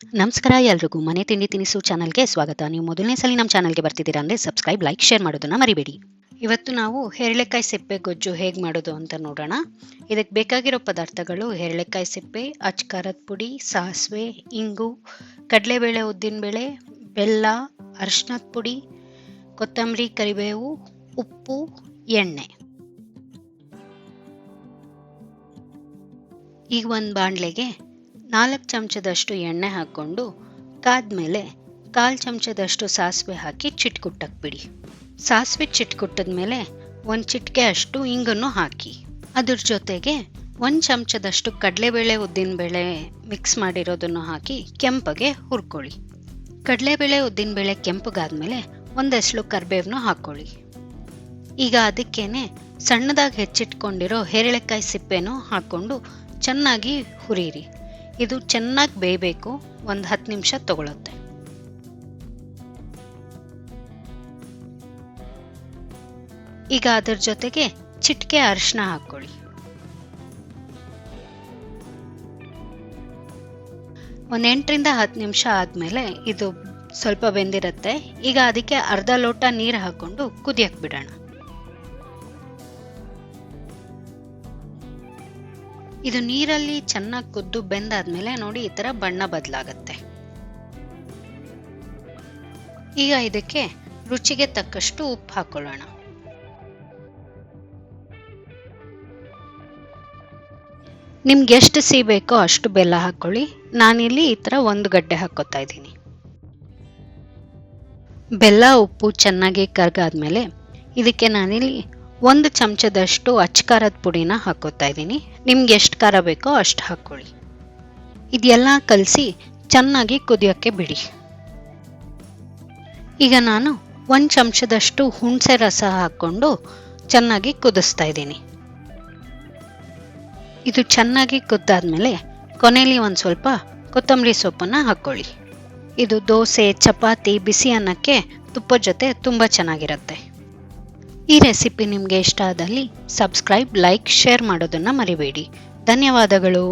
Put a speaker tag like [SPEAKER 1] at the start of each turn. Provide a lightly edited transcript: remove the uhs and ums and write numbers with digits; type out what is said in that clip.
[SPEAKER 1] ನಮಸ್ಕಾರ ಎಲ್ರಿಗೂ ಮನೆ ತಿಂಡಿ ತಿನಿಸು ಚಾನಲ್ಗೆ ಸ್ವಾಗತ. ನೀವು ಮೊದಲನೇ ಸಲ ನಮ್ಮ ಚಾನಲ್ಗೆ ಬರ್ತಿದ್ದೀರಾ ಅಂದರೆ ಸಬ್ಸ್ಕ್ರೈಬ್, ಲೈಕ್, ಶೇರ್ ಮಾಡೋದನ್ನ ಮರಿಬೇಡಿ. ಇವತ್ತು ನಾವು ಹೇರಳೆಕಾಯಿ ಸಿಪ್ಪೆ ಗೊಜ್ಜು ಹೇಗೆ ಮಾಡೋದು ಅಂತ ನೋಡೋಣ. ಇದಕ್ಕೆ ಬೇಕಾಗಿರೋ ಪದಾರ್ಥಗಳು ಹೇರಳೆಕಾಯಿ ಸಿಪ್ಪೆ, ಅಚ್ಕಾರದ ಪುಡಿ, ಸಾಸಿವೆ, ಇಂಗು, ಕಡಲೆಬೇಳೆ, ಉದ್ದಿನಬೇಳೆ, ಬೆಲ್ಲ, ಅರಿಶಿನದ ಪುಡಿ, ಕೊತ್ತಂಬರಿ, ಕರಿಬೇವು, ಉಪ್ಪು, ಎಣ್ಣೆ. ಈಗ ಒಂದು ಬಾಣಲೆಗೆ 4 ಚಮಚದಷ್ಟು ಎಣ್ಣೆ ಹಾಕ್ಕೊಂಡು ಕಾದ್ಮೇಲೆ 1/4 ಚಮಚದಷ್ಟು ಸಾಸಿವೆ ಹಾಕಿ ಚಿಟ್ಕುಟ್ಟಕ್ಬಿಡಿ. ಸಾಸಿವೆ ಚಿಟ್ಕುಟ್ಟಿದ್ಮೇಲೆ 1 ಚಿಟಿಕೆ ಅಷ್ಟು ಇಂಗನ್ನು ಹಾಕಿ. ಅದ್ರ ಜೊತೆಗೆ 1 ಚಮಚದಷ್ಟು ಕಡಲೆಬೇಳೆ, ಉದ್ದಿನಬೇಳೆ ಮಿಕ್ಸ್ ಮಾಡಿರೋದನ್ನು ಹಾಕಿ ಕೆಂಪಗೆ ಹುರ್ಕೊಳ್ಳಿ. ಕಡಲೆಬೇಳೆ, ಉದ್ದಿನಬೇಳೆ ಕೆಂಪಗಾದ್ಮೇಲೆ 1 ಎಸಳು ಕರಿಬೇವನ್ನ ಹಾಕ್ಕೊಳ್ಳಿ. ಈಗ ಅದಕ್ಕೇನೆ ಸಣ್ಣದಾಗಿ ಹೆಚ್ಚಿಟ್ಕೊಂಡಿರೋ ಹೇರಳೆಕಾಯಿ ಸಿಪ್ಪೆನೂ ಹಾಕ್ಕೊಂಡು ಚೆನ್ನಾಗಿ ಹುರಿಯಿರಿ. ಇದು ಚೆನ್ನಾಗಿ ಬೇಯಬೇಕು, ಒಂದು 10 ನಿಮಿಷ ತಗೊಳುತ್ತೆ. ಈಗ ಅದರ ಜೊತೆಗೆ ಚಿಟಿಕೆ ಅರಿಶಿನ ಹಾಕ್ಕೊಳ್ಳಿ. ಒಂದು 8ರಿಂದ 10 ನಿಮಿಷ ಆದಮೇಲೆ ಇದು ಸ್ವಲ್ಪ ಬೆಂದಿರುತ್ತೆ. ಈಗ ಅದಕ್ಕೆ ಅರ್ಧ ಲೋಟ ನೀರು ಹಾಕ್ಕೊಂಡು ಕುದಿಯಕ್ಕೆ ಬಿಡೋಣ. ಇದು ನೀರಲ್ಲಿ ಚೆನ್ನಾಗಿ ಕುದ್ದು ಬೆಂದಾದ್ಮೇಲೆ ನೋಡಿ ಈ ತರ ಬಣ್ಣ ಬದಲಾಗುತ್ತೆ. ಈಗ ಇದಕ್ಕೆ ರುಚಿಗೆ ತಕ್ಕಷ್ಟು ಉಪ್ಪು ಹಾಕೊಳ್ಳೋಣ. ನಿಮ್ಗೆ ಎಷ್ಟು ಸಿಹಿ ಬೇಕೋ ಅಷ್ಟು ಬೆಲ್ಲ ಹಾಕೊಳ್ಳಿ. ನಾನಿಲ್ಲಿ ಈ ತರ 1 ಗಡ್ಡೆ ಹಾಕೋತಾ ಇದ್ದೀನಿ. ಬೆಲ್ಲ, ಉಪ್ಪು ಚೆನ್ನಾಗಿ ಕರಗಾದ್ಮೇಲೆ ಇದಕ್ಕೆ ನಾನಿಲ್ಲಿ 1 ಚಮಚದಷ್ಟು ಅಚ್ಕಾರದ ಪುಡಿನ ಹಾಕೋತಾ ಇದ್ದೀನಿ. ನಿಮ್ಗೆ ಎಷ್ಟು ಖಾರ ಬೇಕೋ ಅಷ್ಟು ಹಾಕ್ಕೊಳ್ಳಿ. ಇದೆಲ್ಲ ಕಲಸಿ ಚೆನ್ನಾಗಿ ಕುದಿಯೋಕ್ಕೆ ಬಿಡಿ. ಈಗ ನಾನು 1 ಚಮಚದಷ್ಟು ಹುಣಸೆ ರಸ ಹಾಕ್ಕೊಂಡು ಚೆನ್ನಾಗಿ ಕುದಿಸ್ತಾ ಇದ್ದೀನಿ. ಇದು ಚೆನ್ನಾಗಿ ಕುದ್ದಾದ್ಮೇಲೆ ಕೊನೆಯಲ್ಲಿ ಒಂದು ಸ್ವಲ್ಪ ಕೊತ್ತಂಬರಿ ಸೊಪ್ಪನ್ನು ಹಾಕ್ಕೊಳ್ಳಿ. ಇದು ದೋಸೆ, ಚಪಾತಿ, ಬಿಸಿ ಅನ್ನಕ್ಕೆ ತುಪ್ಪದ ಜೊತೆ ತುಂಬ ಚೆನ್ನಾಗಿರುತ್ತೆ. ಈ ರೆಸಿಪಿ ನಿಮಗೆ ಇಷ್ಟ ಆದಲ್ಲಿ ಸಬ್ಸ್ಕ್ರೈಬ್, ಲೈಕ್, ಶೇರ್ ಮಾಡೋದನ್ನು ಮರಿಬೇಡಿ. ಧನ್ಯವಾದಗಳು.